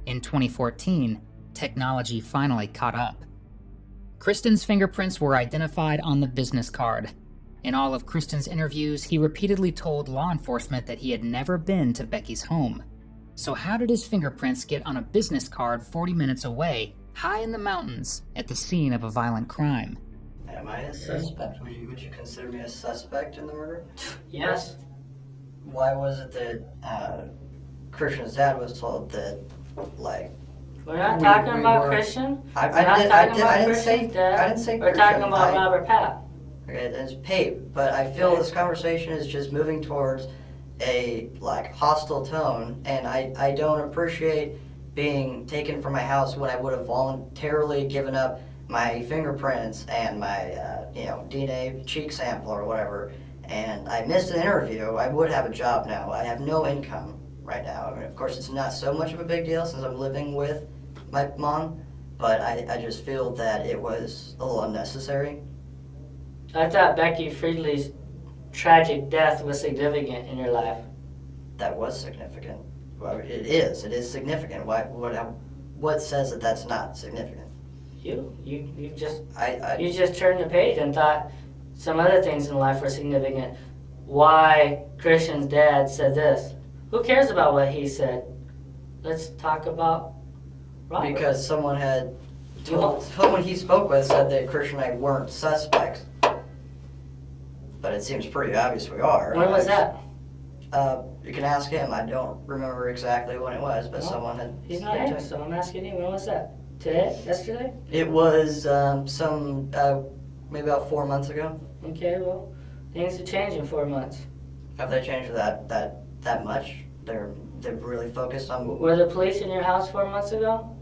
In 2014, technology finally caught up. Kristen's fingerprints were identified on the business card. In all of Kristen's interviews, he repeatedly told law enforcement that he had never been to Becky's home. So how did his fingerprints get on a business card 40 minutes away, high in the mountains, at the scene of a violent crime? Am I a suspect? Would you consider me a suspect in the murder? Yes. Why was it that Christian's dad was told that, We're not talking about Christian. I didn't say We're talking about Robert Papp. Okay, it's Pape, but I feel this conversation is just moving towards a like hostile tone, and I don't appreciate being taken from my house when I would have voluntarily given up my fingerprints and my DNA cheek sample or whatever, and I missed an interview. I would have a job now. I have no income right now. I mean, of course, it's not so much of a big deal since I'm living with my mom, but I just feel that it was a little unnecessary. I thought Vicki Friedli's tragic death was significant in your life. That was significant. Well, it is significant. What says that that's not significant? You just I you just turned the page and thought some other things in life were significant. Why Christian's dad said this? Who cares about what he said? Let's talk about Robert. because someone he spoke with said that Christian and I weren't suspects. But it seems pretty obvious we are. When was that? You can ask him. I don't remember exactly when it was, but Well, someone had. He's not here, so I'm asking you. When was that? Today? Yesterday? It was maybe about 4 months ago. Okay, well, things have changed in 4 months. Have they changed that much? They're really focused on. Were the police in your house 4 months ago?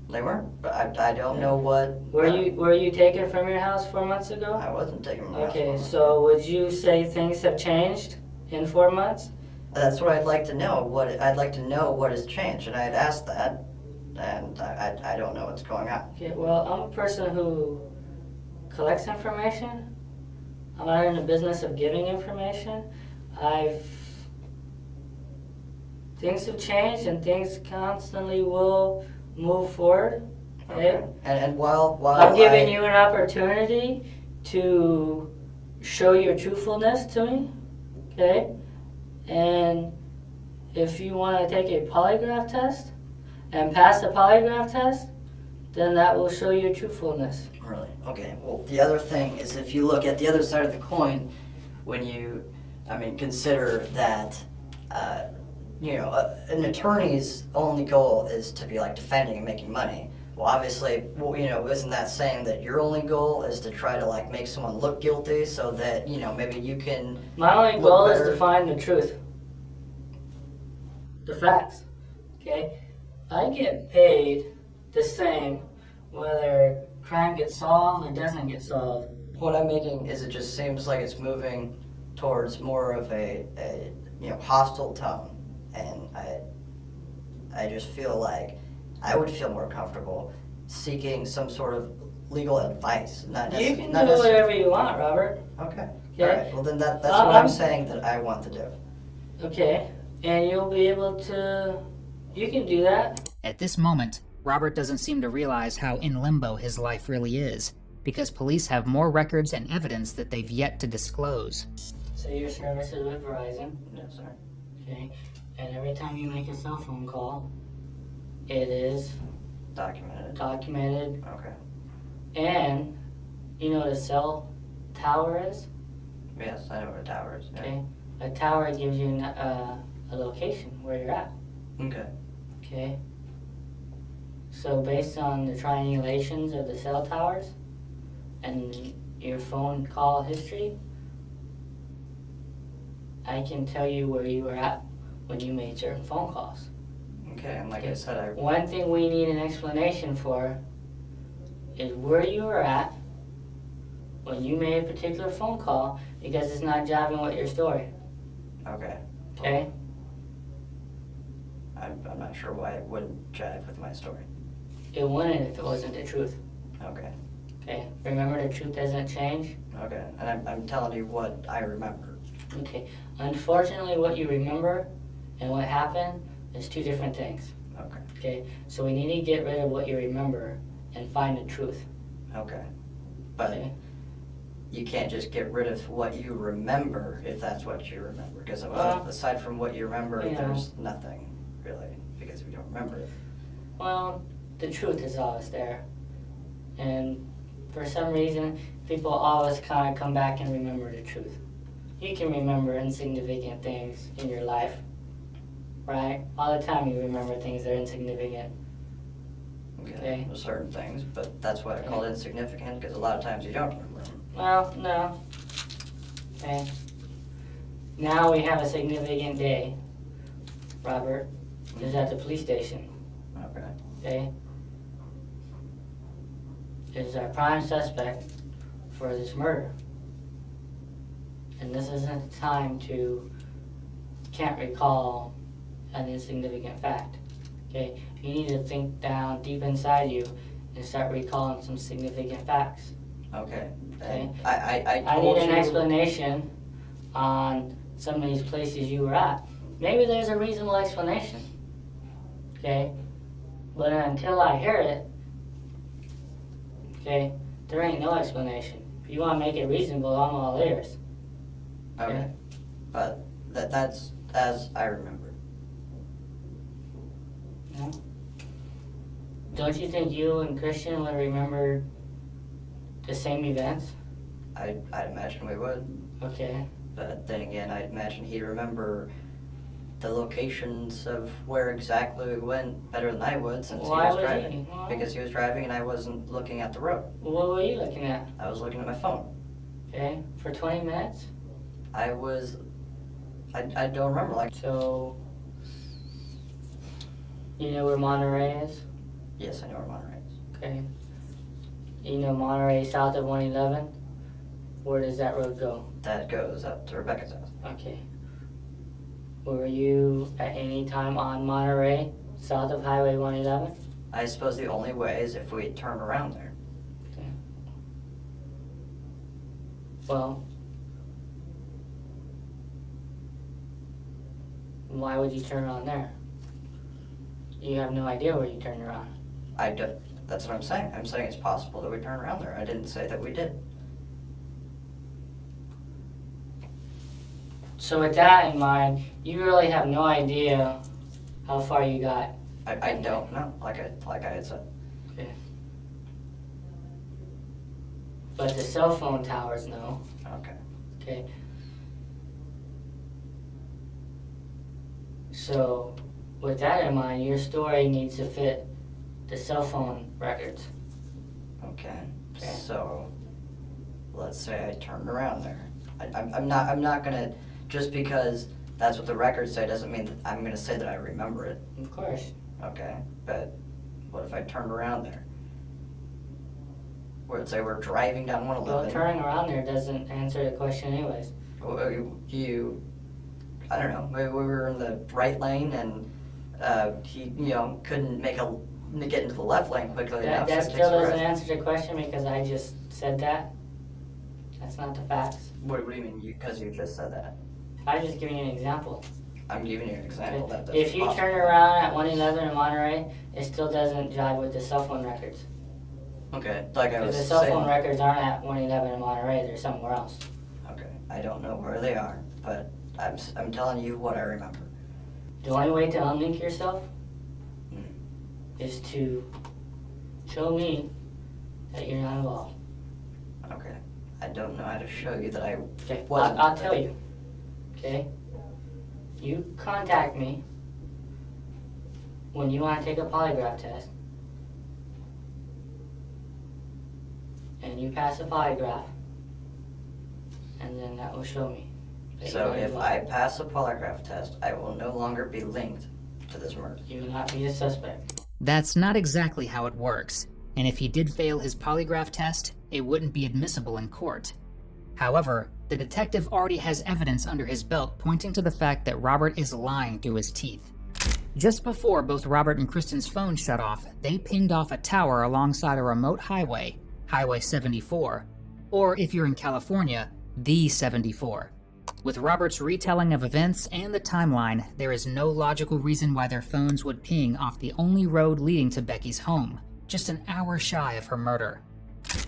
They weren't, but I don't know what. Were you taken from your house 4 months ago? I wasn't taking my. Okay, so would you say things have changed in 4 months? That's what I'd like to know. I'd like to know what has changed, and I had asked that, and I don't know what's going on. Okay, well, I'm a person who collects information. I'm not in the business of giving information. Things have changed, and things constantly will move forward. Okay? And while I'm giving you an opportunity to show your truthfulness to me. Okay? And if you want to take a polygraph test and pass the polygraph test, then that will show your truthfulness. Really? Okay. Well, the other thing is if you look at the other side of the coin, when you, consider that, an attorney's only goal is to be like defending and making money. Well, obviously, isn't that saying that your only goal is to try to like make someone look guilty so that, maybe you can. My only look goal is better? to find the truth. The facts. Okay? I get paid the same whether crime gets solved or doesn't get solved. What I'm making is it just seems like it's moving towards more of a hostile tone, and I just feel like I would feel more comfortable seeking some sort of legal advice. You can do whatever you want, Robert. Okay. Okay. All right. Well, then that's what I'm saying that I want to do. Okay. And you'll be able to. You can do that. At this moment, Robert doesn't seem to realize how in limbo his life really is, because police have more records and evidence that they've yet to disclose. So your service is with Verizon. Yes, sir. Okay. And every time you make a cell phone call, it is Documented. documented. Okay. And you know what a cell tower is? Yes, I know what a tower is. Yeah. Okay. A tower gives you a location where you're at. Okay. Okay. So based on the triangulations of the cell towers and your phone call history, I can tell you where you were at when you made certain phone calls. Okay, and like I said, One thing we need an explanation for is where you were at when you made a particular phone call, because it's not jiving with your story. Okay. Okay? I'm not sure why it wouldn't jive with my story. It wouldn't if it wasn't the truth. Okay. Okay? Remember, the truth doesn't change. Okay, and I'm telling you what I remember. Okay. Unfortunately, what you remember and what happened is two different things. Okay. Okay? So we need to get rid of what you remember and find the truth. Okay. But Okay? you can't just get rid of what you remember if that's what you remember. Because Well, aside from what you remember, you know. there's nothing, really, because if you don't remember it. Well, the truth is always there. And for some reason, people always kind of come back and remember the truth. You can remember insignificant things in your life, right? All the time you remember things that are insignificant. Okay. There's certain things, but that's why I call it insignificant, because a lot of times you don't remember them. Well, no. Okay. Now we have a significant day. Robert is at the police station, Okay. okay? Is our prime suspect for this murder. And this isn't the time to can't recall an insignificant fact, okay? You need to think down deep inside you and start recalling some significant facts. Okay. Okay. And I I told need an you- explanation on some of these places you were at. Maybe there's a reasonable explanation, okay? But until I hear it, okay, there ain't no explanation. If you want to make it reasonable, I'm all ears. Okay. But that's as I remember. No? Don't you think you and Christian would remember the same events? I'd imagine we would. Okay. But then again, I'd imagine he'd remember the locations of where exactly we went better than I would, since Why he was would driving. he? Why? Because he was driving and I wasn't looking at the road. What were you looking at? I was looking at my phone. Okay, for 20 minutes? I don't remember. Like, So, you know where Monterey is? yes, I know where Monterey is. Okay. You know Monterey south of 111? Where does that road go? That goes up to Rebecca's house. Okay. Were you at any time on Monterey south of Highway 111? I suppose the only way is if we turn around there. Okay. Well, why would you turn around there? You have no idea where you turned around. That's what I'm saying. I'm saying it's possible that we turn around there. I didn't say that we did. So with that in mind, you really have no idea how far you got. I don't know. Like I had said. But the cell phone towers know. Okay. Okay. So with that in mind, your story needs to fit the cell phone records. Okay. Okay. So, let's say I turned around there. I'm not gonna, just because that's what the records say doesn't mean that I'm gonna say that I remember it. Of course. Okay. But what if I turned around there? Let's say we're driving down Well, 111. turning around there doesn't answer the question anyways. I don't know. Maybe we were in the right lane and he, couldn't get into the left lane quickly enough. That so it still takes a doesn't rest. answer the question because I just said that. That's not the facts. What do you mean? Because you just said that. I'm just giving you an example. I'm giving you an example that that's If you possible. turn around at 111 in Monterey, it still doesn't jive with the cell phone records. Okay, like I was Because the cell saying. phone records aren't at 111 in Monterey, they're somewhere else. Okay, I don't know where they are, but I'm telling you what I remember. The only way to unlink yourself Hmm. is to show me that you're not involved. Okay, I don't know how to show you that I Okay, wasn't. I'll tell you. Okay? You contact me when you want to take a polygraph test. And you pass the polygraph. And then that will show me. that So you're not if involved. I pass a polygraph test, I will no longer be linked to this murder. You will not be a suspect. That's not exactly how it works, and if he did fail his polygraph test, it wouldn't be admissible in court. However, the detective already has evidence under his belt pointing to the fact that Robert is lying through his teeth. Just before both Robert and Kristen's phones shut off, they pinged off a tower alongside a remote highway, Highway 74, or if you're in California, the 74. With Robert's retelling of events and the timeline, there is no logical reason why their phones would ping off the only road leading to Becky's home, just an hour shy of her murder.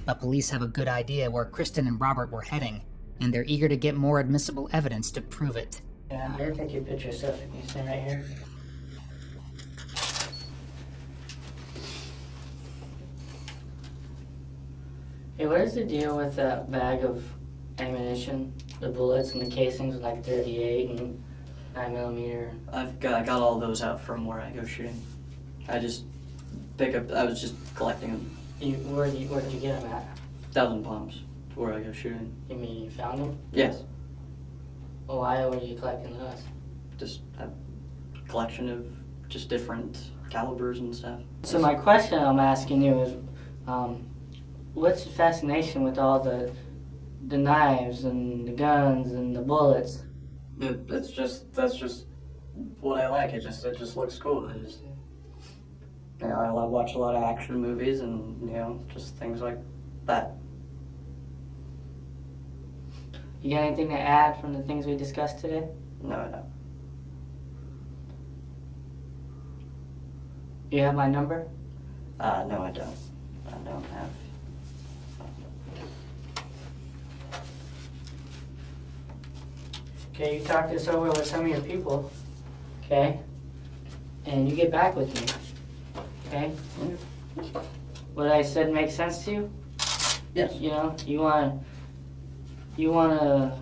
But police have a good idea where Kristen and Robert were heading, and they're eager to get more admissible evidence to prove it. Yeah, I'm gonna take your picture, so you stand right here. Hey, what is the deal with that bag of ammunition? The bullets and the casings with like 38 and 9mm. I got all those out from where I go shooting. I was just collecting them. Where did you get them at? 1,000 Palms, where I go shooting. You mean you found them? Yes. Why were you collecting those? Just a collection of just different calibers and stuff. So my question I'm asking you is, what's your fascination with all the knives and the guns and the bullets? That's just what I like. It just looks cool. I watch a lot of action movies and just things like that. You got anything to add from the things we discussed today? No, I don't. You have my number? No, I don't. I don't have. Okay, you talk this over with some of your people, okay? And you get back with me, okay? What I said makes sense to you? Yes. You wanna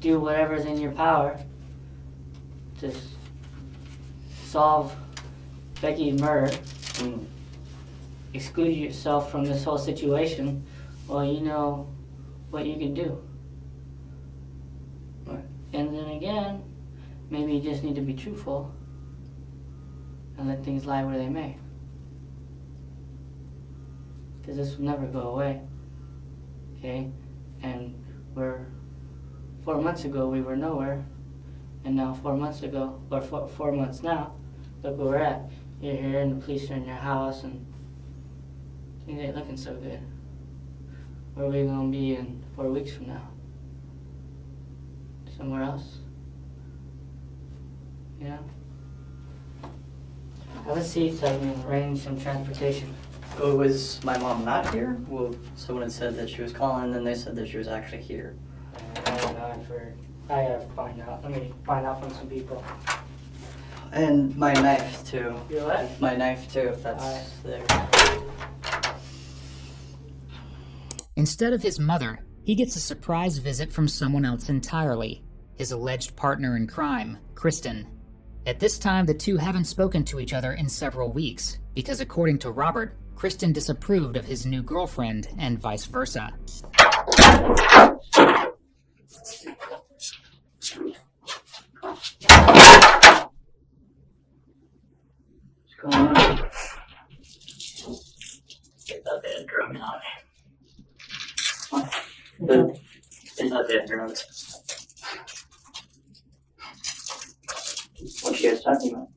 do whatever's in your power to solve Becky's murder, exclude yourself from this whole situation. Well, you know what you can do. Right. And then again, maybe you just need to be truthful and let things lie where they may. Because this will never go away. Okay? And 4 months ago we were nowhere. And now 4 months ago, or 4 months now, look where we're at. You're here and the police are in your house and things ain't looking so good. Where are we gonna be in 4 weeks from now? Somewhere else? Have a seat so I can arrange some transportation. Oh, was my mom not here? Well, someone had said that she was calling, then they said that she was actually here. I don't know, I gotta find out. Let me find out from some people. And my knife too. You what? My knife too, if that's Alright. there. Instead of his mother, he gets a surprise visit from someone else entirely, his alleged partner in crime, Kristen. At this time, the two haven't spoken to each other in several weeks, because according to Robert, Kristen disapproved of his new girlfriend and vice versa. What's going on? Get that damn drum on me. Get that damn drugs. What you guys talking about?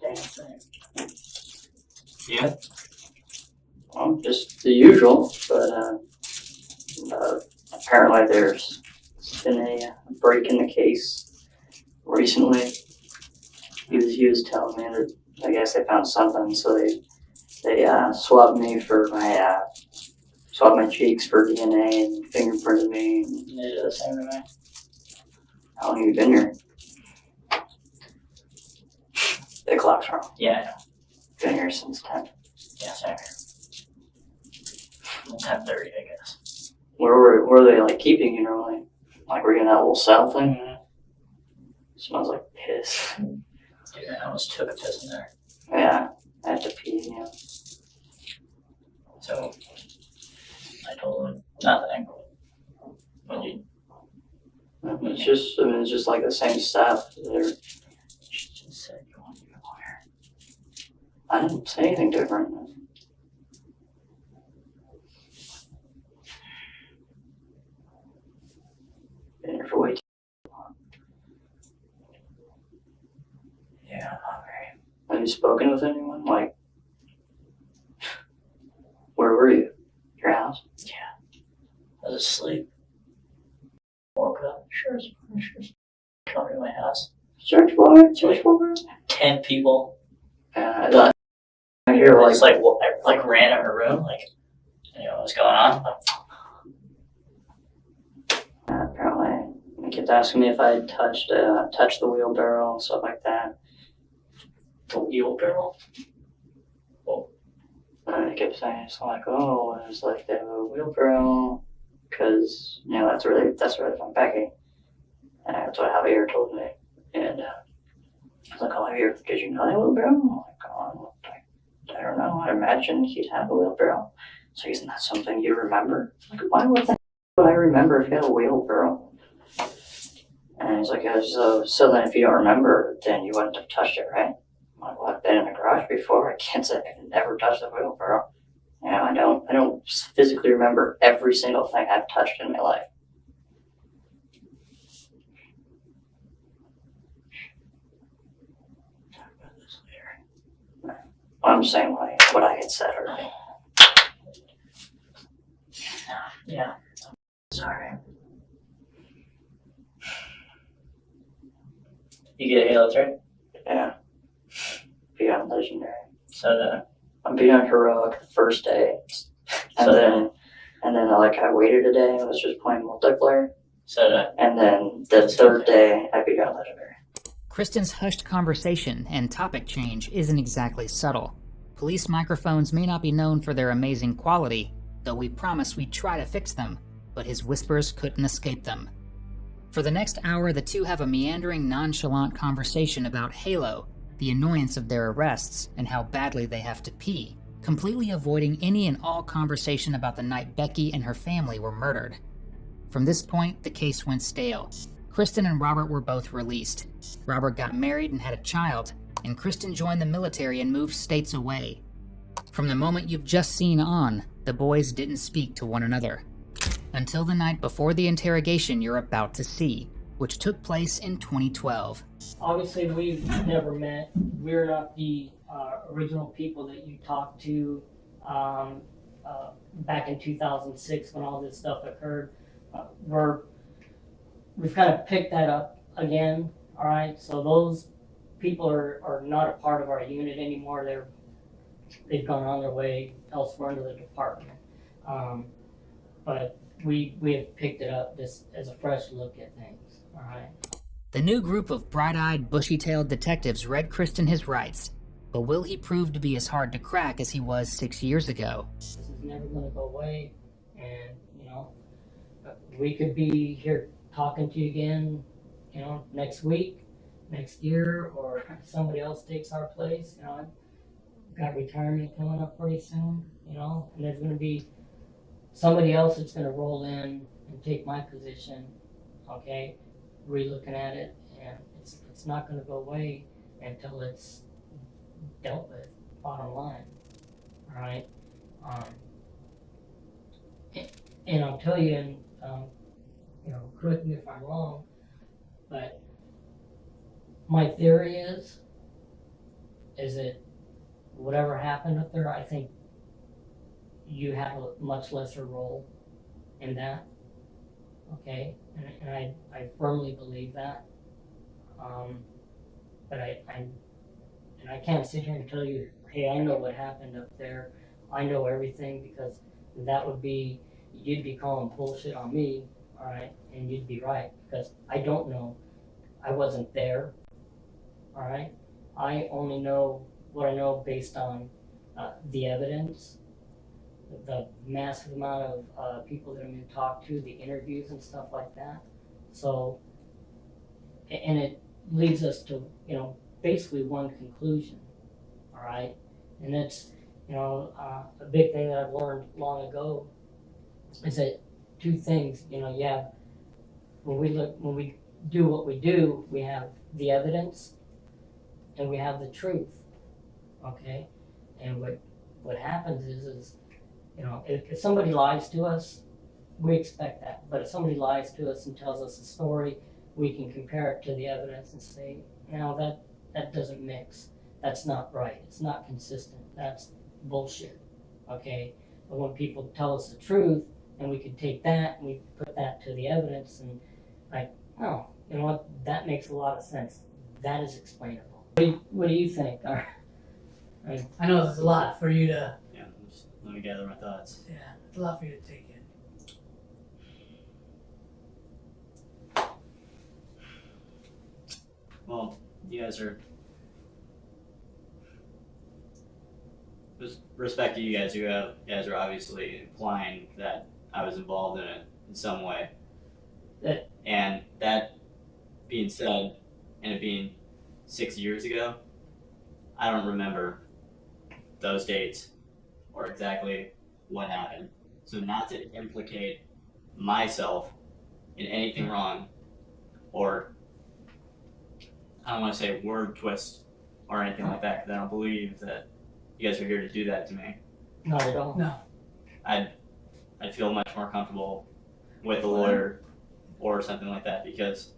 Damn thing. Yeah? Well, just the usual, but apparently there's been a break in the case recently. He was telling me that I guess they found something, so they swabbed me for my swabbed my cheeks for DNA and fingerprinted me. And they did the same to me. How long have you been here? The clock's wrong. Yeah, I know. Been here since 10. Yeah, same here. 10:30, I guess. Where were they like keeping you normally? Like were you in that little cell thing? Mm-hmm. Smells like piss. Dude, I almost took a piss in there. Yeah, I had to pee, yeah. So, I told him nothing. When you... It's just like the same stuff. She just said you want to be a lawyer. I didn't say anything different. Been here for way too long. Yeah, I'm hungry. Have you spoken with anyone? Like, where were you? Your house? Yeah. I was asleep. Woke up. Sure. Come to my house. Church boy. 10 people. I hear like, I ran in her room, like, you know what was going on. Apparently, they kept asking me if I had touched the wheelbarrow and stuff like that. The wheelbarrow? Oh. And they kept saying, it's like, oh, it's like they have a wheelbarrow, because, you know, that's where they found Becky. And that's what Javier told me. And I was like, oh, Javier, did you know that wheelbarrow? I'm like, oh, I don't know. I imagine he'd have a wheelbarrow. So isn't that something you remember? Like, why would that? But I remember if you had a wheelbarrow. And he's like, yeah, so then if you don't remember, then you wouldn't have touched it, right? I'm like, well, I've been in the garage before. I can't say I've never touched the wheelbarrow. You know, I don't physically remember every single thing I've touched in my life. Talk about this later. I'm saying what I had said already. Yeah. Sorry. You get a Halo 3? Yeah. Beyond legendary. So I'm beyond heroic the first day. And then I waited a day and was just playing multiplayer. And then the third day I begot legendary. Kristen's hushed conversation and topic change isn't exactly subtle. Police microphones may not be known for their amazing quality, though we promise we'd try to fix them, but his whispers couldn't escape them. For the next hour, the two have a meandering, nonchalant conversation about Halo, the annoyance of their arrests, and how badly they have to pee, completely avoiding any and all conversation about the night Becky and her family were murdered. From this point, the case went stale. Kristen and Robert were both released. Robert got married and had a child, and Kristen joined the military and moved states away. From the moment you've just seen on, the boys didn't speak to one another. Until the night before the interrogation you're about to see, which took place in 2012. Obviously, we've never met. We're not the original people that you talked to back in 2006 when all this stuff occurred. We've kind of picked that up again, all right? So those people are not a part of our unit anymore. They've gone on their way elsewhere into the department. But we have picked it up just as a fresh look at things, all right? The new group of bright-eyed, bushy-tailed detectives read Kristen his rights, but will he prove to be as hard to crack as he was 6 years ago? This is never going to go away, and, we could be here talking to you again, next week, next year, or somebody else takes our place, got retirement coming up pretty soon, and there's going to be somebody else that's going to roll in and take my position, okay? Re-looking at it, and it's not going to go away until it's dealt with, bottom line, all right? And I'll tell you, and correct me if I'm wrong, but my theory is that whatever happened up there, I think you have a much lesser role in that, okay? And I firmly believe that. But I can't sit here and tell you, hey, I know what happened up there. I know everything, because you'd be calling bullshit on me, all right? And you'd be right, because I don't know. I wasn't there, all right? I only know what I know based on the evidence, the massive amount of people that I'm going to talk to, the interviews and stuff like that. So, and it leads us to, basically one conclusion, all right? And it's, a big thing that I've learned long ago is that two things, you have, when we do what we do, we have the evidence and we have the truth, okay? And what happens is if somebody lies to us, we expect that. But if somebody lies to us and tells us a story, we can compare it to the evidence and say, that doesn't mix. That's not right. It's not consistent. That's bullshit, okay? But when people tell us the truth, and we can take that and we put that to the evidence and oh, you know what? That makes a lot of sense. That is explainable. What do you think? I know there's a lot for you to. yeah, just let me gather my thoughts. Yeah, it's a lot for you to take in. Well, you guys are. With respect to you guys, guys are obviously implying that I was involved in it in some way. And that being said, and it being 6 years ago, I don't remember those dates or exactly what happened. So not to implicate myself in anything wrong, or I don't want to say word twist or anything like that, because I don't believe that you guys are here to do that to me. Not at all. No. I'd feel much more comfortable with a lawyer or something like that, because,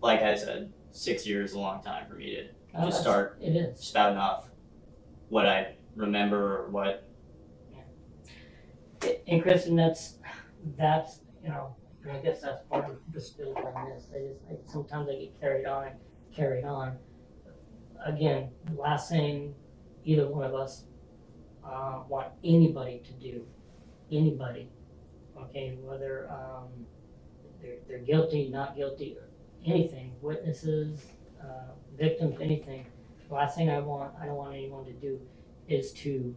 like I said, 6 years is a long time for me to just start It is. spouting off what I remember or what. And Kristen, that's you know, I guess that's part of the spill on this. Sometimes I get carried on. Again, the last thing either one of us want anybody to do, anybody, okay, whether they're guilty, not guilty, or anything, witnesses, victims, anything. The last thing I don't want anyone to do is to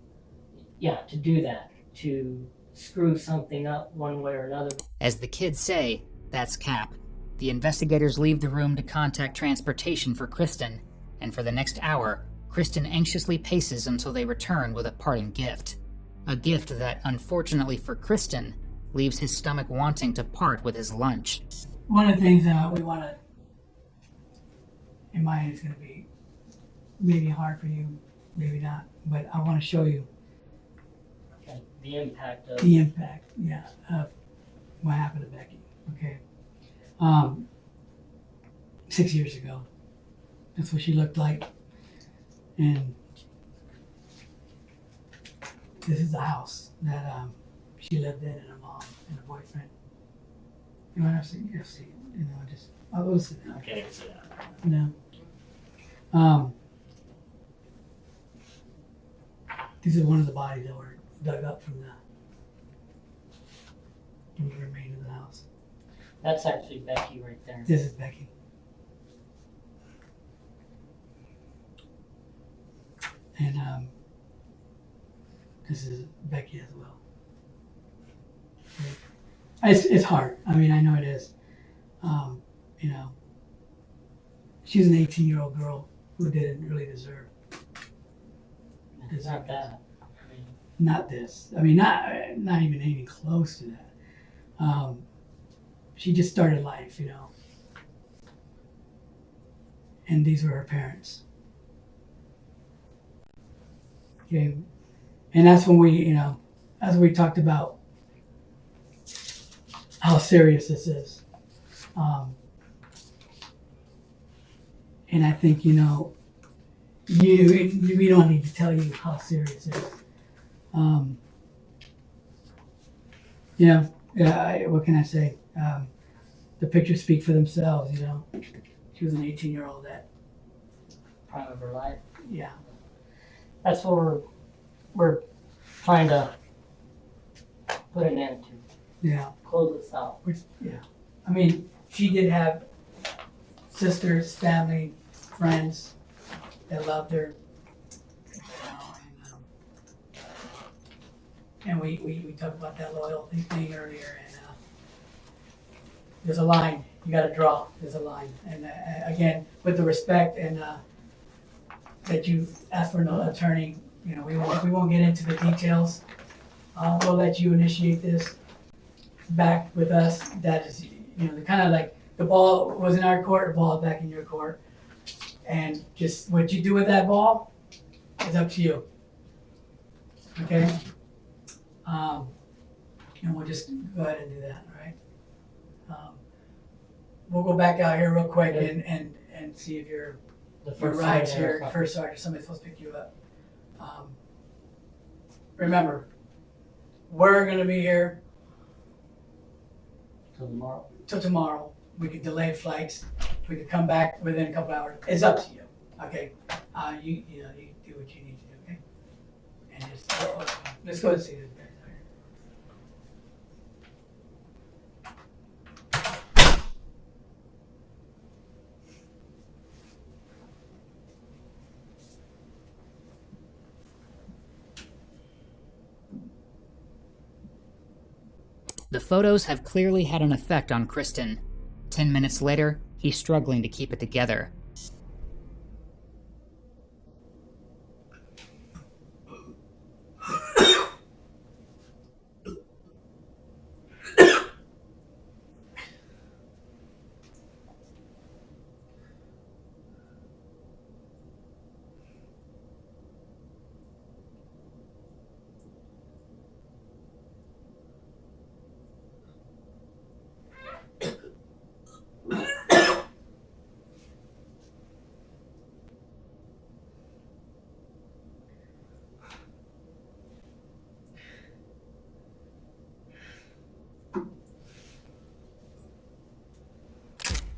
do that, to screw something up one way or another. As the kids say, that's cap. The investigators leave the room to contact transportation for Kristen, and for the next hour, Kristen anxiously paces until they return with a parting gift. A gift that, unfortunately for Kristen, leaves his stomach wanting to part with his lunch. One of the things we want to, in my end, it's going to be maybe hard for you, maybe not, but I want to show you The impact of the impact, of what happened to Becky. Okay, 6 years ago, that's what she looked like, and this is the house that she lived in, and her mom and her boyfriend. You want to see? You see, you know, just I'll listen. Okay, I can say that. No. This is one of the bodies that were dug up from the remains of the house. that's actually Becky right there. This is Becky. And this is Becky as well. It's hard. I mean, I know it is. You know, she's an 18-year-old girl who didn't really deserve. It's not that. Not this. I mean, not even anything close to that. She just started life, you know. And these were her parents. Okay, and that's when we, you know, as we talked about how serious this is. And I think, you know, we don't need to tell you how serious it is. You know, what can I say? The pictures speak for themselves, you know. She was an 18-year-old that, Prime of her life. yeah. That's what we're trying to put an end to. Yeah. Close this out. Which, yeah. I mean, she did have sisters, family, friends that loved her. And we talked about that loyalty thing earlier, and there's a line you got to draw. There's a line, and again, with the respect and that you asked for an attorney, you know, we won't get into the details. We'll let you initiate this back with us. That is, you know, the kind of like the ball was in our court, the ball is back in your court, and just what you do with that ball is up to you. Okay. And we'll just go ahead and do that, all right? We'll go back out here real quick and see if your ride's here. First sergeant, somebody's supposed to pick you up. Remember, we're gonna be here till tomorrow. We could delay flights. We could come back within a couple hours. It's up to you, okay? You know, you do what you need to do, okay? And just let's go and see this guy. The photos have clearly had an effect on Kristen. 10 minutes later, he's struggling to keep it together.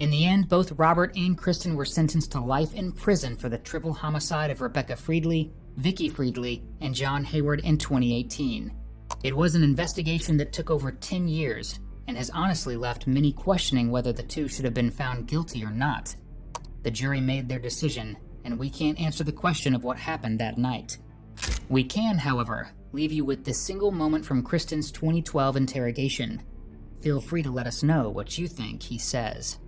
In the end, both Robert and Kristen were sentenced to life in prison for the triple homicide of Rebecca Friedli, Vicki Friedli, and Jon Hayward in 2018. It was an investigation that took over 10 years and has honestly left many questioning whether the two should have been found guilty or not. The jury made their decision, and we can't answer the question of what happened that night. We can, however, leave you with this single moment from Kristen's 2012 interrogation. Feel free to let us know what you think he says.